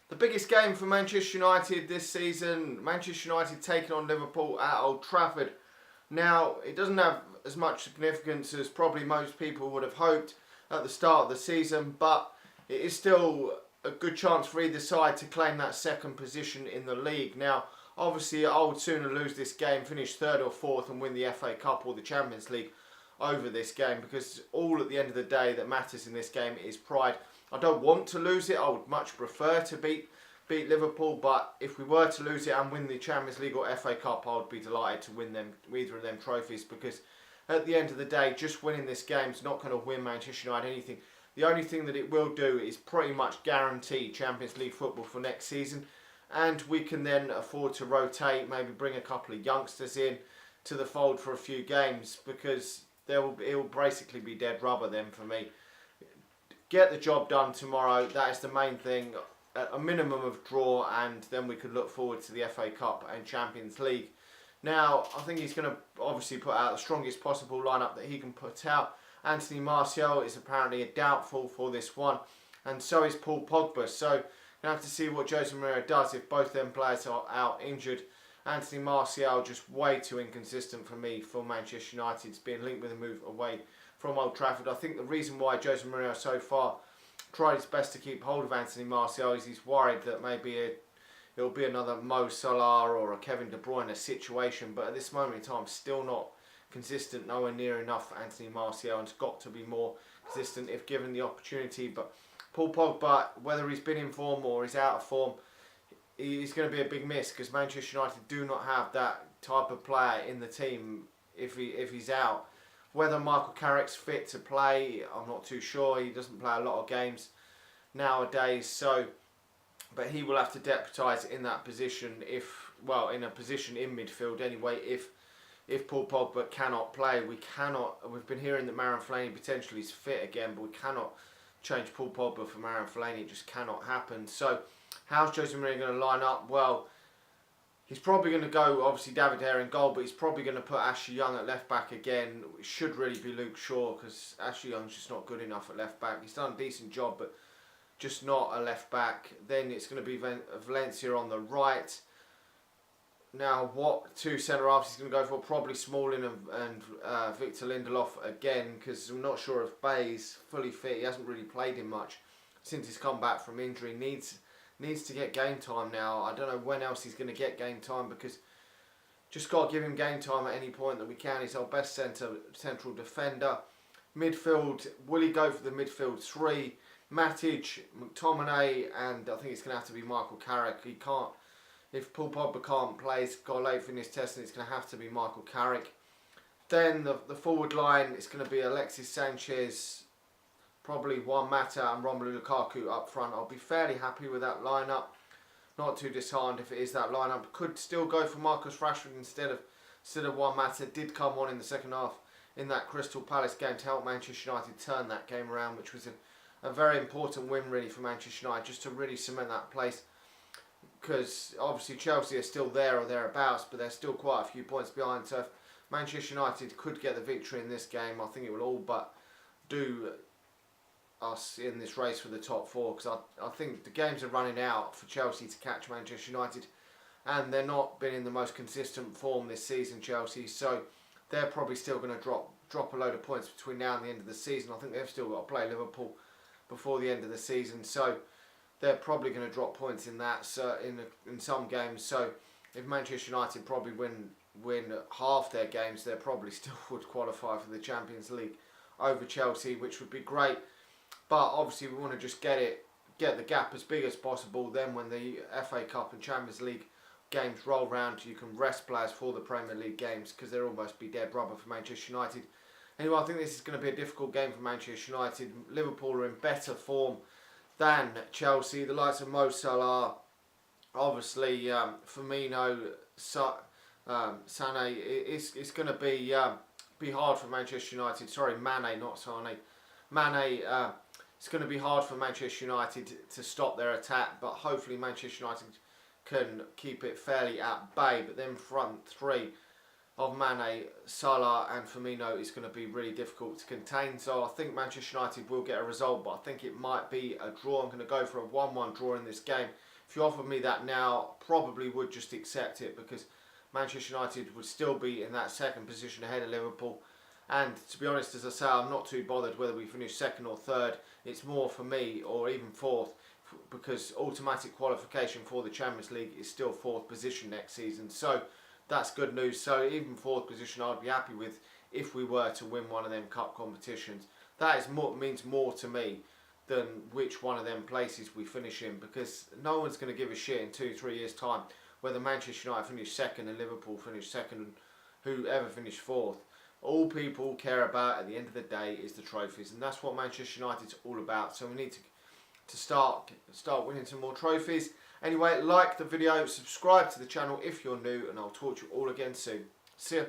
The biggest game for Manchester United this season, Manchester United taking on Liverpool at Old Trafford. Now, it doesn't have as much significance as probably most people would have hoped at the start of the season, but it is still a good chance for either side to claim that second position in the league. Now, obviously, I would sooner lose this game, finish third or fourth and win the FA Cup or the Champions League over this game, because all at the end of the day that matters in this game is pride. I don't want to lose it. I would much prefer to beat Liverpool, but if we were to lose it and win the Champions League or FA Cup, I would be delighted to win them, either of them trophies, because at the end of the day, just winning this game is not going to win Manchester United anything. The only thing that it will do is pretty much guarantee Champions League football for next season, and we can then afford to rotate, maybe bring a couple of youngsters in to the fold for a few games, because it will basically be dead rubber then for me. Get the job done tomorrow. That is the main thing. A minimum of draw, and then we could look forward to the FA Cup and Champions League. Now, I think he's going to obviously put out the strongest possible lineup that he can put out. Anthony Martial is apparently a doubtful for this one, and so is Paul Pogba. So, going to have to see what Jose Mourinho does if both them players are out injured. Anthony Martial just way too inconsistent for me for Manchester United. It's being linked with a move away from Old Trafford. I think the reason why Jose Mourinho so far tried his best to keep hold of Anthony Martial is he's worried that maybe it'll be another Mo Salah or a Kevin De Bruyne situation, but at this moment in time still not consistent, nowhere near enough for Anthony Martial, and it's got to be more consistent if given the opportunity. But Paul Pogba, whether he's been in form or he's out of form, he's going to be a big miss, because Manchester United do not have that type of player in the team if he's out. Whether Michael Carrick's fit to play, I'm not too sure. He doesn't play a lot of games nowadays, but he will have to deputise in that position in a position in midfield anyway, if Paul Pogba cannot play. We've been hearing that Marouane Fellaini potentially is fit again, but we cannot change Paul Pogba for Marouane Fellaini. It just cannot happen. So, how's Jose Mourinho going to line up? Well, he's probably going to go, obviously, David De Gea in goal, but he's probably going to put Ashley Young at left back again. It should really be Luke Shaw, because Ashley Young's just not good enough at left back. He's done a decent job, but just not a left back. Then it's going to be Valencia on the right. Now, what two centre-halves he's going to go for? Probably Smalling and Victor Lindelof again, because I'm not sure if Bay's fully fit. He hasn't really played him much since he's come back from injury. Needs to get game time now. I don't know when else he's going to get game time, because just got to give him game time at any point that we can. He's our best central defender. Midfield, will he go for the midfield three? Matic, McTominay, and I think it's going to have to be Michael Carrick. He can't, if Paul Pogba can't play, he's got late for his test, and it's going to have to be Michael Carrick. Then the forward line, it's going to be Alexis Sanchez, probably Juan Mata and Romelu Lukaku up front. I'll be fairly happy with that lineup. Not too disheartened if it is that lineup. Could still go for Marcus Rashford instead of Juan Mata. Did come on in the second half in that Crystal Palace game to help Manchester United turn that game around, which was a very important win really for Manchester United, just to really cement that place. Because obviously Chelsea are still there or thereabouts, but they're still quite a few points behind. So if Manchester United could get the victory in this game, I think it will all but do us in this race for the top four, because I think the games are running out for Chelsea to catch Manchester United, and they're not been in the most consistent form this season, Chelsea, so they're probably still going to drop a load of points between now and the end of the season. I think they've still got to play Liverpool before the end of the season, so they're probably going to drop points in that, so in some games. So if Manchester United probably win half their games, they probably still would qualify for the Champions League over Chelsea, which would be great. But obviously we want to just get the gap as big as possible. Then when the FA Cup and Champions League games roll round, you can rest players for the Premier League games, because they'll almost be dead rubber for Manchester United. Anyway, I think this is going to be a difficult game for Manchester United. Liverpool are in better form than Chelsea. The likes of Mo Salah, obviously Firmino, Sané. It's going to be hard for Manchester United. Sorry, Mane, not Sané. Mane. It's going to be hard for Manchester United to stop their attack, but hopefully Manchester United can keep it fairly at bay. But then front three of Mane, Salah and Firmino is going to be really difficult to contain. So I think Manchester United will get a result, but I think it might be a draw. I'm going to go for a 1-1 draw in this game. If you offered me that now, I probably would just accept it, because Manchester United would still be in that second position ahead of Liverpool. And to be honest, as I say, I'm not too bothered whether we finish second or third. It's more for me, or even fourth, because automatic qualification for the Champions League is still fourth position next season. So that's good news. So even fourth position I'd be happy with if we were to win one of them cup competitions. That is means more to me than which one of them places we finish in, because no one's going to give a shit in 2-3 years time whether Manchester United finish second and Liverpool finish second and whoever finished fourth. All people care about at the end of the day is the trophies, and that's what Manchester United's all about. So we need to start winning some more trophies. Anyway, like the video, subscribe to the channel if you're new, and I'll talk to you all again soon. See ya.